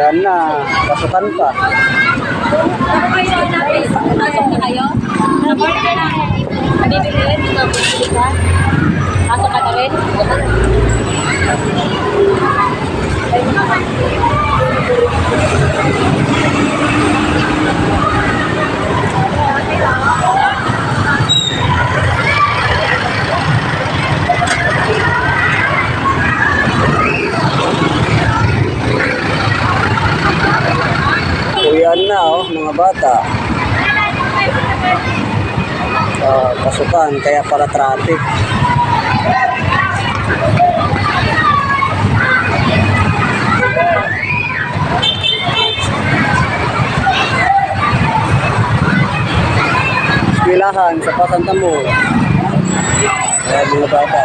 Yan na, pasukan pa. Pasok na kayo? Bibili rin, bibili ka? Pasok ka na rin? Uyan na oh, mga bata. Pasukan, kaya para traffic. Eskwelahan sa Pasantamo. Kaya mga bata.